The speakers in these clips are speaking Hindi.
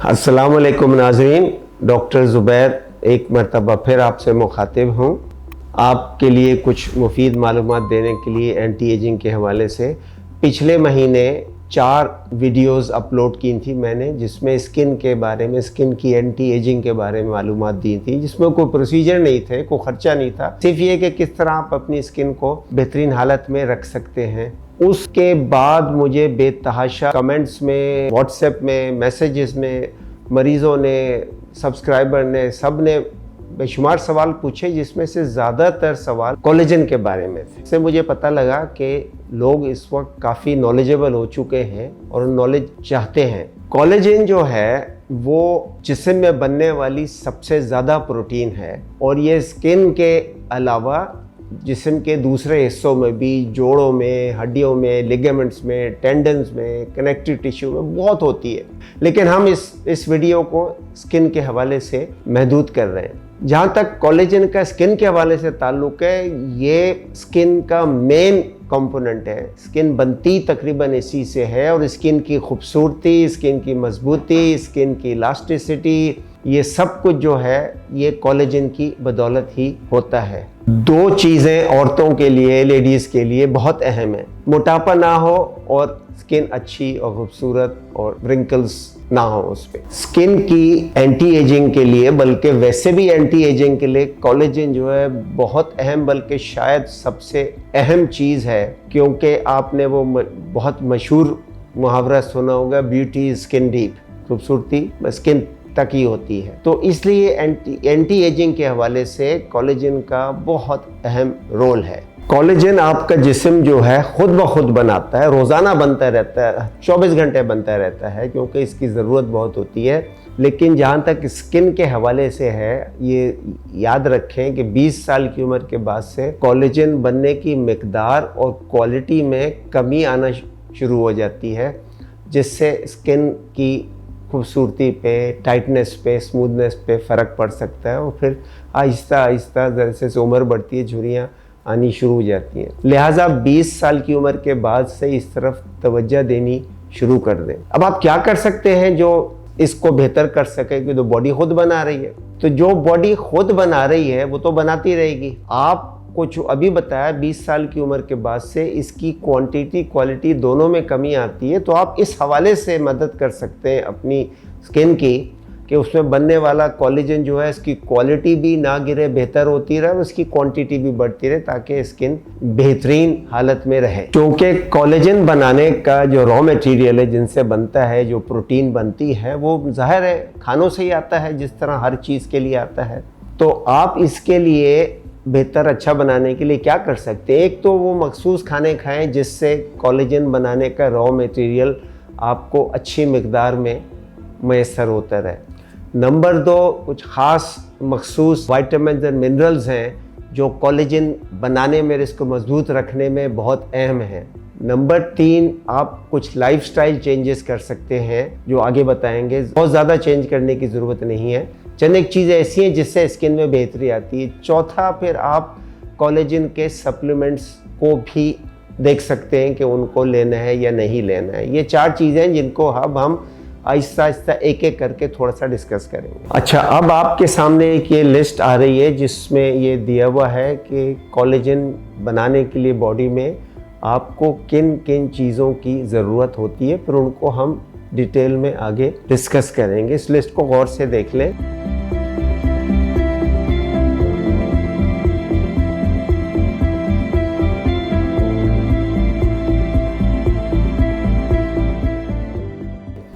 अस्सलाम वालेकुम नाज़रीन, डॉक्टर ज़ुबैर एक मरतबा फिर आपसे मुखातिब हूँ आपके लिए कुछ मुफीद मालूमात देने के लिए एंटी एजिंग के हवाले से। पिछले महीने 4 वीडियोस अपलोड की थी मैंने, जिसमें स्किन के बारे में, स्किन की एंटी एजिंग के बारे में मालूमात दी थी, जिसमें कोई प्रोसीजर नहीं थे, कोई ख़र्चा नहीं था, सिर्फ ये कि किस तरह आप अपनी स्किन को बेहतरीन हालत में रख सकते हैं। उसके बाद मुझे बेतहाशा कमेंट्स में, व्हाट्सएप में, मैसेजेस में मरीज़ों ने, सब्सक्राइबर ने, सब ने बेशुमार सवाल पूछे, जिसमें से ज़्यादातर सवाल कोलेजन के बारे में थे। इससे मुझे पता लगा कि लोग इस वक्त काफ़ी नॉलेजेबल हो चुके हैं और नॉलेज चाहते हैं। कोलेजन जो है वो जिस्म में बनने वाली सबसे ज़्यादा प्रोटीन है और ये स्किन के अलावा जिस्म के दूसरे हिस्सों में भी, जोड़ों में, हड्डियों में, लिगामेंट्स में, टेंडन्स में, कनेक्टिव टिश्यू में बहुत होती है, लेकिन हम इस वीडियो को स्किन के हवाले से महदूद कर रहे हैं। जहाँ तक कोलेजन का स्किन के हवाले से ताल्लुक़ है, ये स्किन का मेन कंपोनेंट है। स्किन बनती तकरीबन इसी से है और स्किन की खूबसूरती, स्किन की मजबूती, स्किन की इलास्टिसिटी, ये सब कुछ जो है ये कोलेजन की बदौलत ही होता है। 2 चीज़ें औरतों के लिए, लेडीज़ के लिए बहुत अहम है, मोटापा ना हो और स्किन अच्छी और खूबसूरत और रिंकल्स ना हो उस पर। स्किन की एंटी एजिंग के लिए, बल्कि वैसे भी एंटी एजिंग के लिए कोलेजन जो है बहुत अहम, बल्कि शायद सबसे अहम चीज़ है, क्योंकि आपने वो बहुत मशहूर मुहावरा सुना होगा, ब्यूटी स्किन डीप, खूबसूरती स्किन तक ही होती है। तो इसलिए एंटी एजिंग के हवाले से कोलेजन का बहुत अहम रोल है। कोलेजन आपका जिस्म जो है खुद ब खुद बनाता है, रोज़ाना बनता रहता है, 24 घंटे बनता रहता है, क्योंकि इसकी ज़रूरत बहुत होती है। लेकिन जहाँ तक स्किन के हवाले से है, ये याद रखें कि 20 साल की उम्र के बाद से कोलेजन बनने की मिकदार और क्वालिटी में कमी आना शुरू हो जाती है, जिससे स्किन की खूबसूरती पे, टाइटनेस पे, स्मूथनेस पे फ़र्क पड़ सकता है और फिर आहिस्ता आहिस्ता जैसे से उम्र बढ़ती है झुर्रियाँ आनी शुरू हो जाती हैं। लिहाजा 20 साल की उम्र के बाद से इस तरफ तवज्जो देनी शुरू कर दें। अब आप क्या कर सकते हैं जो इसको बेहतर कर सके, कि तो बॉडी खुद बना रही है, तो जो बॉडी खुद बना रही है वो तो बनाती रहेगी। आप कुछ अभी बताया 20 साल की उम्र के बाद से इसकी क्वांटिटी क्वालिटी दोनों में कमी आती है, तो आप इस हवाले से मदद कर सकते हैं अपनी स्किन की कि उसमें बनने वाला कोलेजन जो है इसकी क्वालिटी भी ना गिरे, बेहतर होती रहे और उसकी क्वांटिटी भी बढ़ती रहे, ताकि स्किन बेहतरीन हालत में रहे। क्योंकि कोलेजन बनाने का जो रॉ मटेरियल है, जिनसे बनता है, जो प्रोटीन बनती है, वो ज़ाहिर है खानों से ही आता है, जिस तरह हर चीज़ के लिए आता है। तो आप इसके लिए बेहतर अच्छा बनाने के लिए क्या कर सकते हैं? एक तो वो मखसूस खाने खाएं जिससे कोलेजन बनाने का रॉ मटेरियल आपको अच्छी मिकदार में मैसर होता रहे। नंबर 2, कुछ ख़ास मखसूस विटामिन्स और मिनरल्स हैं जो कोलेजन बनाने में, इसको मजबूत रखने में बहुत अहम हैं। नंबर 3, आप कुछ लाइफस्टाइल चेंजेस कर सकते हैं जो आगे बताएंगे। बहुत ज़्यादा चेंज करने की ज़रूरत नहीं है, चंद एक चीज़ें ऐसी हैं जिससे स्किन में बेहतरी आती है। चौथा, फिर आप कोलेजन के सप्लीमेंट्स को भी देख सकते हैं कि उनको लेना है या नहीं लेना है। ये 4 चीज़ें हैं जिनको अब हम आहिस्ता आहिस्ता एक एक करके थोड़ा सा डिस्कस करेंगे। अच्छा, अब आपके सामने एक ये लिस्ट आ रही है जिसमें ये दिया हुआ है कि कोलेजन बनाने के लिए बॉडी में आपको किन किन चीज़ों की ज़रूरत होती है, फिर उनको हम डिटेल में आगे डिस्कस करेंगे। इस लिस्ट को गौर से देख लें।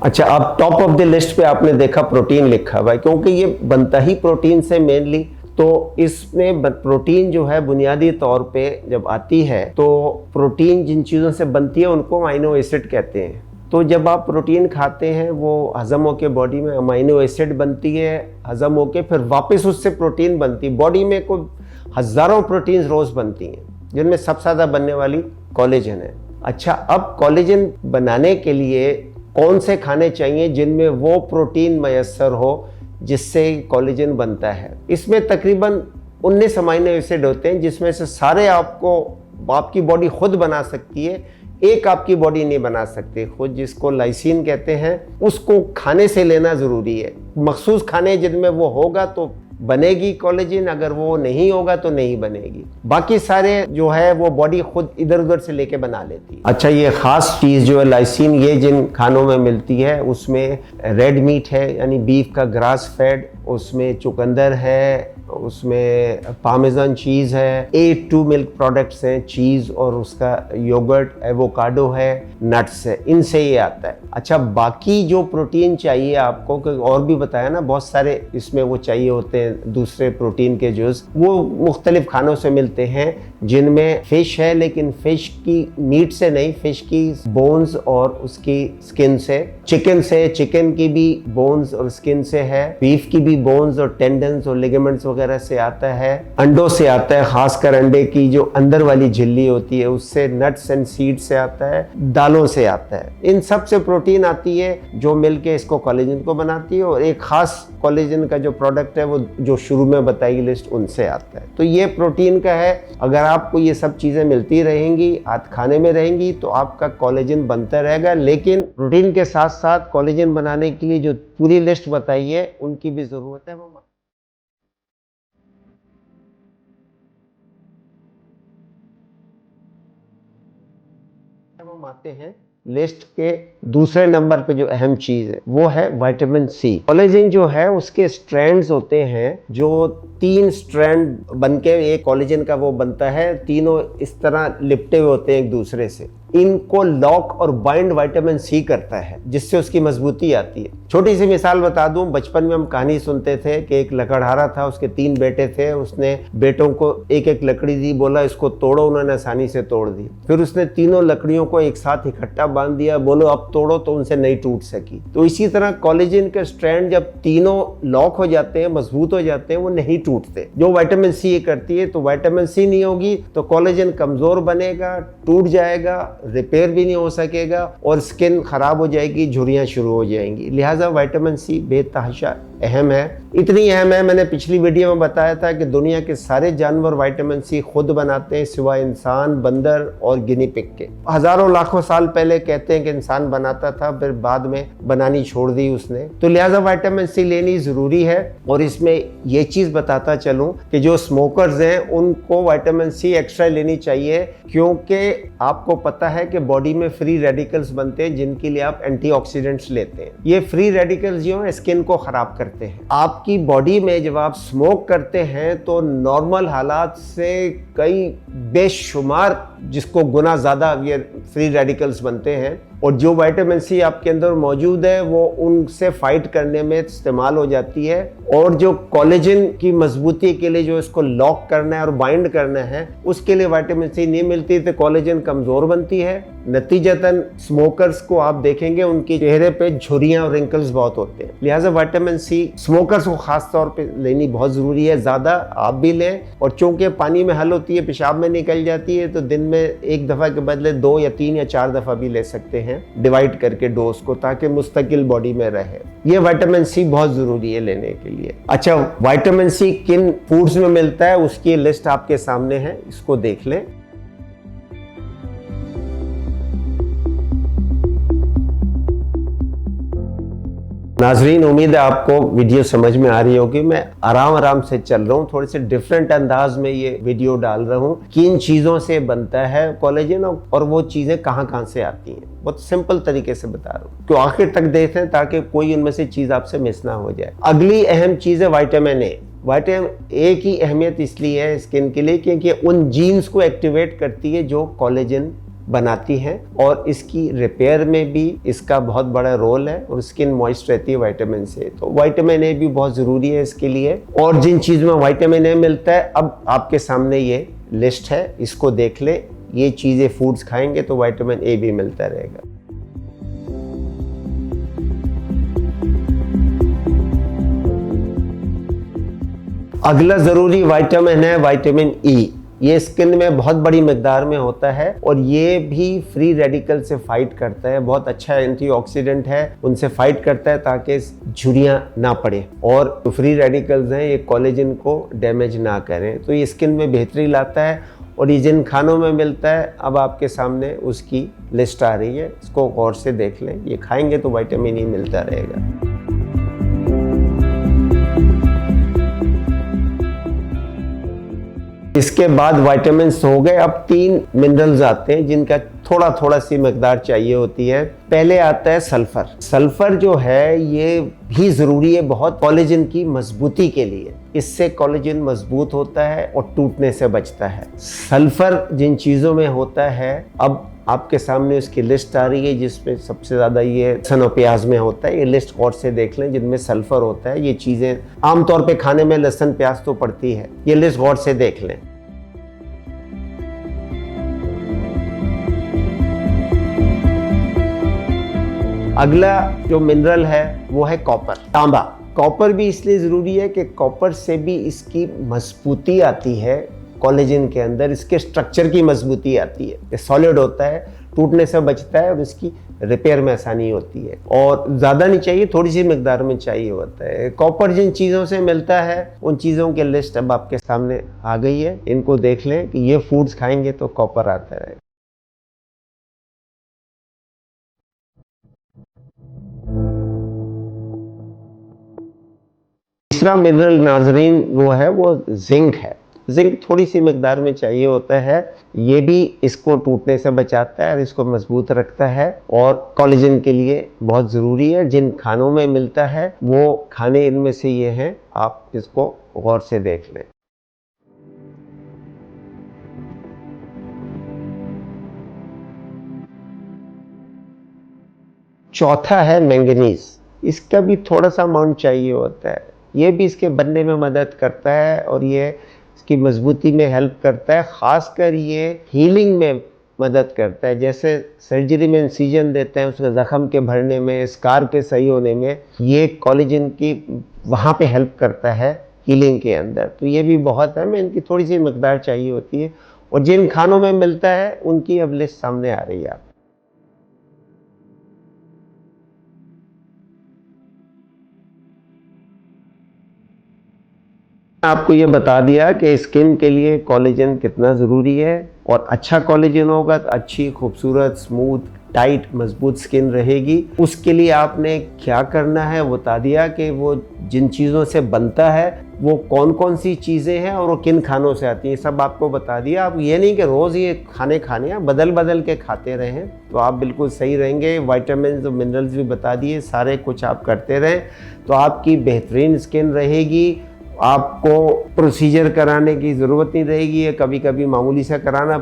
अच्छा, अब टॉप ऑफ द लिस्ट पे आपने देखा प्रोटीन लिखा हुआ है, क्योंकि ये बनता ही प्रोटीन से मेनली। तो इसमें प्रोटीन जो है बुनियादी तौर पे जब आती है, तो प्रोटीन जिन चीज़ों से बनती है उनको अमीनो एसिड कहते हैं। तो जब आप प्रोटीन खाते हैं, वो हज़म होकर बॉडी में अमीनो एसिड बनती है, हज़म होकर फिर वापस उससे प्रोटीन बनती है। बॉडी में कोई हज़ारों प्रोटीन रोज़ बनती हैं, जिनमें सबसे ज़्यादा बनने वाली कोलेजन है। अच्छा, अब कोलेजन बनाने के लिए कौन से खाने चाहिए जिनमें वो प्रोटीन मैसर हो जिससे कोलेजन बनता है? इसमें तकरीबन 19 अमीनो एसिड होते हैं, जिसमें से सारे आपकी बॉडी खुद बना सकती है। एक आपकी बॉडी नहीं बना सकती खुद, जिसको लाइसिन कहते हैं, उसको खाने से लेना ज़रूरी है। मखसूस खाने जिनमें वो होगा तो बनेगी कोलेजन, अगर वो नहीं होगा तो नहीं बनेगी। बाकी सारे जो है वो बॉडी खुद इधर उधर से लेके बना लेती है। अच्छा, ये खास चीज़ जो है लाइसिन, ये जिन खानों में मिलती है उसमें रेड मीट है यानी बीफ का ग्रास फेड, उसमें चुकंदर है, उसमें पार्मेजान चीज़ है, A2 मिल्क प्रोडक्ट्स हैं, चीज़ और उसका योगर्ट, एवोकाडो है, नट्स है, इनसे ये आता है। अच्छा, बाकी जो प्रोटीन चाहिए आपको, और भी बताया ना बहुत सारे इसमें वो चाहिए होते हैं दूसरे प्रोटीन के जूस, वो मुख्तलिफ खानों से मिलते हैं, जिनमें फिश है, लेकिन फिश की मीट से नहीं, फिश की बोन्स और उसकी स्किन से, चिकन से, चिकन की भी बोन्स और स्किन से है, बीफ की भी बोन्स और टेंडन्स और लिगामेंट्स वगैरह से आता है, अंडों से आता है, खासकर अंडे की जो अंदर वाली झिल्ली होती है उससे, नट्स एंड सीड से आता है, दालों से आता है। इन सब से प्रोटीन आती है जो मिलके इसको कोलेजन को बनाती है, और एक खास कोलेजन का जो प्रोडक्ट है वो जो शुरू में बताई लिस्ट उनसे आता है। तो ये प्रोटीन का है। अगर आपको ये सब चीज़ें मिलती रहेंगी, हाथ खाने में रहेंगी, तो आपका कोलेजन बनता रहेगा। लेकिन प्रोटीन के साथ साथ कोलेजन बनाने के लिए जो पूरी लिस्ट बताई है उनकी भी ज़रूरत है। हम आते हैं लिस्ट के दूसरे नंबर पे। जो अहम चीज है वो है विटामिन सी। कोलेजन जो है उसके स्ट्रैंड्स होते हैं, जो 3 स्ट्रैंड बनके एक कोलेजन का वो बनता है, तीनों इस तरह लिपटे हुए होते हैं एक दूसरे से। इनको लॉक और बाइंड विटामिन सी करता है, जिससे उसकी मजबूती आती है। छोटी सी मिसाल बता दूं, बचपन में हम कहानी सुनते थे कि एक लकड़हारा था, उसके 3 बेटे थे, उसने बेटों को एक एक लकड़ी दी, बोला इसको तोड़ो, उन्होंने आसानी से तोड़ दी। फिर उसने तीनों लकड़ियों को एक साथ इकट्ठा बांध दिया, बोलो अब तोड़ो, तो उनसे नहीं टूट सकी। तो इसी तरह कोलेजन के स्ट्रैंड जब तीनों लॉक हो जाते हैं, मजबूत हो जाते हैं, वो नहीं टूटते। जो विटामिन सी करती है, तो विटामिन सी नहीं होगी तो कोलेजन कमजोर बनेगा, टूट जाएगा, रिपेयर भी नहीं हो सकेगा और स्किन खराब हो जाएगी, झुर्रियां शुरू हो जाएंगी। लिहाजा विटामिन सी बेतहाशा अहम है। इतनी अहम है, मैंने पिछली वीडियो में बताया था कि दुनिया के सारे जानवर विटामिन सी खुद बनाते हैं सिवाय इंसान, बंदर और गिनी पिग के। हजारों लाखों साल पहले कहते हैं कि इंसान बनाता था, फिर बाद में बनानी छोड़ दी उसने। तो लिहाजा विटामिन सी लेनी जरूरी है। और इसमें ये चीज बताता चलूं कि जो स्मोकर्स हैं उनको विटामिन सी एक्स्ट्रा लेनी चाहिए, क्योंकि आपको पता है कि बॉडी में फ्री रेडिकल्स बनते हैं जिनके लिए आप एंटीऑक्सीडेंट्स लेते हैं। ये फ्री रेडिकल्स जो है स्किन को खराब करते हैं। आपकी बॉडी में जब आप स्मोक करते हैं तो नॉर्मल हालात से कई बेशुमार, जिसको गुना ज़्यादा ये फ्री रेडिकल्स बनते हैं, और जो विटामिन सी आपके अंदर मौजूद है वो उनसे फाइट करने में इस्तेमाल हो जाती है। और जो कोलेजन की मजबूती के लिए जो इसको लॉक करना है और बाइंड करना है, उसके लिए विटामिन सी नहीं मिलती तो कोलेजन कमज़ोर बनती है। नतीजतन स्मोकर्स को आप देखेंगे उनके चेहरे पे झुर्रियां और रिंकल्स बहुत होते हैं। लिहाजा विटामिन सी स्मोकर्स को खास तौर पे लेनी बहुत ज़रूरी है। ज़्यादा आप भी लें, और चूंकि पानी में हल होती है, पेशाब में निकल जाती है, तो दिन में एक दफ़ा के बदले 2 या 3 या 4 दफ़ा भी ले सकते हैं, डिवाइड करके डोज को, ताकि मुस्तकिल बॉडी में रहे। ये विटामिन सी बहुत जरूरी है लेने के लिए। अच्छा, विटामिन सी किन फूड्स में मिलता है उसकी लिस्ट आपके सामने है, इसको देख लें। नाजरीन, उम्मीद है आपको वीडियो समझ में आ रही होगी। मैं आराम से चल रहा हूँ, थोड़े से डिफरेंट अंदाज में ये वीडियो डाल रहा हूँ। किन चीज़ों से बनता है कोलेजन और वो चीज़ें कहाँ से आती हैं, बहुत सिंपल तरीके से बता रहा हूँ, तो आखिर तक देखें ताकि कोई उनमें से चीज़ आपसे मिस ना हो जाए। अगली अहम चीज़ है विटामिन ए। विटामिन ए की अहमियत इसलिए है स्किन के लिए क्योंकि उन जीन्स को एक्टिवेट करती है जो कोलेजन बनाती हैं, और इसकी रिपेयर में भी इसका बहुत बड़ा रोल है, और स्किन मॉइस्ट रहती है विटामिन से। तो विटामिन ए भी बहुत ज़रूरी है इसके लिए। और जिन चीज़ों में विटामिन ए मिलता है, अब आपके सामने ये लिस्ट है, इसको देख ले। ये चीज़ें फूड्स खाएंगे तो विटामिन ए भी मिलता रहेगा। अगला ज़रूरी विटामिन है विटामिन ई। ये स्किन में बहुत बड़ी मकदार में होता है, और ये भी फ्री रेडिकल से फाइट करता है। बहुत अच्छा एंटीऑक्सीडेंट है, उनसे फाइट करता है ताकि झुर्रियां ना पड़े, और फ्री रेडिकल्स हैं ये कोलेजन को डैमेज ना करें। तो ये स्किन में बेहतरी लाता है, और ये जिन खानों में मिलता है, अब आपके सामने उसकी लिस्ट आ रही है, इसको गौर से देख लें। ये खाएंगे तो विटामिन ई मिलता रहेगा। इसके बाद विटामिन्स हो गए। अब 3 मिनरल्स आते हैं जिनका थोड़ा थोड़ा सी मकदार चाहिए होती है। पहले आता है सल्फर। सल्फर जो है ये भी ज़रूरी है बहुत कोलेजन की मजबूती के लिए। इससे कोलेजन मजबूत होता है और टूटने से बचता है। सल्फर जिन चीज़ों में होता है, अब आपके सामने उसकी लिस्ट आ रही है जिसमें सबसे ज़्यादा ये लहसुन और प्याज में होता है। ये लिस्ट गौर से देख लें जिनमें सल्फर होता है। ये चीज़ें आमतौर पे खाने में लहसुन प्याज तो पड़ती है, ये लिस्ट गौर से देख लें। अगला जो मिनरल है वो है कॉपर, तांबा। कॉपर भी इसलिए ज़रूरी है कि कॉपर से भी इसकी मजबूती आती है कोलेजन के अंदर, इसके स्ट्रक्चर की मजबूती आती है। ये सॉलिड होता है, टूटने से बचता है और इसकी रिपेयर में आसानी होती है। और ज़्यादा नहीं चाहिए, थोड़ी सी मकदार में चाहिए होता है। कॉपर जिन चीज़ों से मिलता है उन चीज़ों की लिस्ट अब आपके सामने आ गई है। इनको देख लें कि ये फूड्स खाएंगे तो कॉपर आता है। तीसरा मिनरल नाजरीन वो है वो जिंक है। जिंक थोड़ी सी मकदार में चाहिए होता है। ये भी इसको टूटने से बचाता है और इसको मजबूत रखता है और कोलेजन के लिए बहुत ज़रूरी है। जिन खानों में मिलता है वो खाने इनमें से ये हैं, आप इसको गौर से देख लें। चौथा है मैंगनीज। इसका भी थोड़ा सा अमाउंट चाहिए होता है। ये भी इसके बनने में मदद करता है और ये इसकी मजबूती में हेल्प करता है। ख़ासकर ये हीलिंग में मदद करता है। जैसे सर्जरी में इंसिजन देते हैं उसके ज़ख़म के भरने में, स्कार के सही होने में, ये कोलेजन की वहाँ पे हेल्प करता है हीलिंग के अंदर। तो ये भी बहुत है, इनकी थोड़ी सी मकदार चाहिए होती है। और जिन खानों में मिलता है उनकी अब लिस्ट सामने आ रही है। आपको ये बता दिया कि स्किन के लिए कोलेजन कितना ज़रूरी है। और अच्छा कोलेजन होगा तो अच्छी, खूबसूरत, स्मूथ, टाइट, मजबूत स्किन रहेगी। उसके लिए आपने क्या करना है बता दिया कि वो जिन चीज़ों से बनता है वो कौन कौन सी चीज़ें हैं और वो किन खानों से आती हैं, सब आपको बता दिया। अब ये नहीं कि रोज़ ये खाने हैं, बदल बदल के खाते रहें तो आप बिल्कुल सही रहेंगे। विटामिन और मिनरल्स भी बता दिए, सारे कुछ आप करते रहें तो आपकी बेहतरीन स्किन रहेगी। आपको प्रोसीजर कराने की ज़रूरत नहीं रहेगी। ये कभी कभी मामूली सा कराना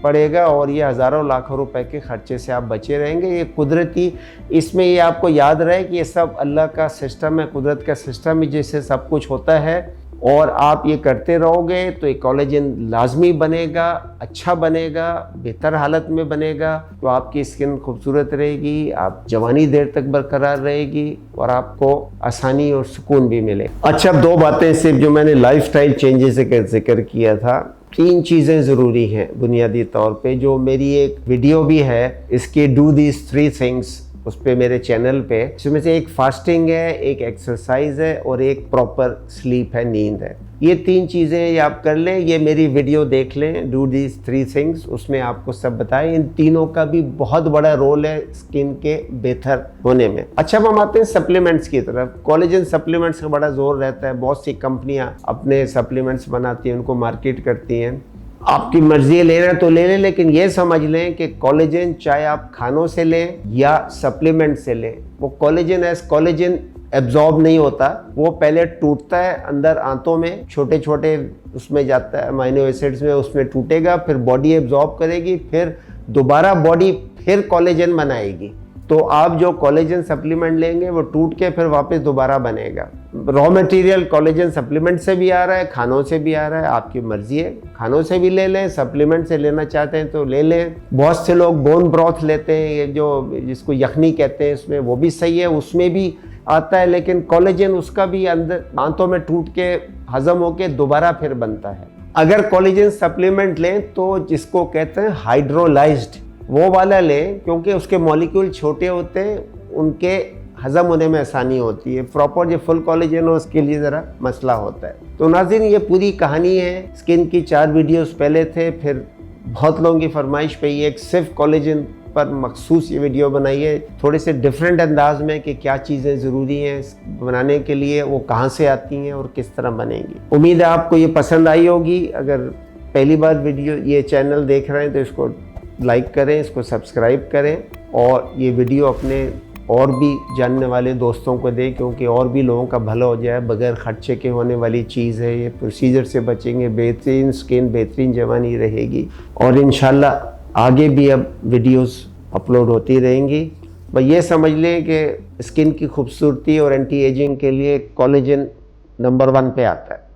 पड़ेगा और ये हज़ारों लाखों रुपए के खर्चे से आप बचे रहेंगे। ये कुदरती, इसमें ये आपको याद रहे कि ये सब अल्लाह का सिस्टम है, कुदरत का सिस्टम है जिससे सब कुछ होता है। और आप ये करते रहोगे तो ये कोलेजन लाजमी बनेगा, अच्छा बनेगा, बेहतर हालत में बनेगा। तो आपकी स्किन खूबसूरत रहेगी, आप जवानी देर तक बरकरार रहेगी और आपको आसानी और सुकून भी मिले। अच्छा, 2 बातें सिर्फ जो मैंने लाइफस्टाइल चेंजेस का जिक्र किया था। 3 चीज़ें ज़रूरी हैं बुनियादी तौर पे, जो मेरी एक वीडियो भी है इसकी डू दीज 3 थिंग्स उस पर मेरे चैनल पे। इसमें से एक फास्टिंग है, एक एक्सरसाइज है और एक प्रॉपर स्लीप है, नींद है। ये 3 चीज़ें ये आप कर लें। ये मेरी वीडियो देख लें, डू दीज 3 थिंग्स, उसमें आपको सब बताएं। इन तीनों का भी बहुत बड़ा रोल है स्किन के बेहतर होने में। अच्छा, अब हम आते हैं सप्लीमेंट्स की तरफ। कोलेजन सप्लीमेंट्स का बड़ा जोर रहता है। बहुत सी कंपनियां अपने सप्लीमेंट्स बनाती हैं, उनको मार्केट करती हैं। आपकी मर्जी है लेना तो ले लें, लेकिन ये समझ लें कि कोलेजन चाहे आप खानों से लें या सप्लीमेंट से लें, वो कोलेजन एब्जॉर्ब नहीं होता। वो पहले टूटता है अंदर आंतों में, छोटे छोटे उसमें जाता है अमीनो एसिड्स में, उसमें टूटेगा, फिर बॉडी एब्जॉर्ब करेगी, फिर दोबारा बॉडी फिर कोलेजन बनाएगी। तो आप जो कोलेजन सप्लीमेंट लेंगे वो टूट के फिर वापस दोबारा बनेगा। रॉ मटेरियल कोलेजन सप्लीमेंट से भी आ रहा है, खानों से भी आ रहा है, आपकी मर्जी है। खानों से भी ले लें, सप्लीमेंट से लेना चाहते हैं तो ले लें। बहुत से लोग बोन ब्रॉथ लेते हैं, ये जो जिसको यखनी कहते हैं, इसमें वो भी सही है, उसमें भी आता है। लेकिन कोलेजन उसका भी अंदर आंतों में टूट के हजम होके दोबारा फिर बनता है। अगर कोलेजन सप्लीमेंट लें तो जिसको कहते हैं हाइड्रोलाइज्ड, वो वाला लें, क्योंकि उसके मॉलिक्यूल छोटे होते हैं, उनके हज़म होने में आसानी होती है। प्रॉपर जो फुल कोलेजन हो उसके लिए ज़रा मसला होता है। तो नाज़रीन, ये पूरी कहानी है। स्किन की 4 वीडियोस पहले थे, फिर बहुत लोगों की फरमाइश पे ये एक सिर्फ कोलेजन पर मखसूस ये वीडियो बनाई है, थोड़े से डिफरेंट अंदाज में कि क्या चीज़ें ज़रूरी हैं बनाने के लिए, वो कहाँ से आती हैं और किस तरह बनेंगी। उम्मीद है आपको ये पसंद आई होगी। अगर पहली बार वीडियो ये चैनल देख रहे हैं तो इसको लाइक करें, इसको सब्सक्राइब करें और ये वीडियो अपने और भी जानने वाले दोस्तों को दें, क्योंकि और भी लोगों का भला हो जाए। बगैर खर्चे के होने वाली चीज़ है ये, प्रोसीजर से बचेंगे, बेहतरीन स्किन, बेहतरीन जवानी रहेगी और इंशाल्लाह आगे भी अब वीडियोस अपलोड होती रहेंगी। बस ये समझ लें कि स्किन की खूबसूरती और एंटी एजिंग के लिए कोलेजन नंबर 1 पे आता है।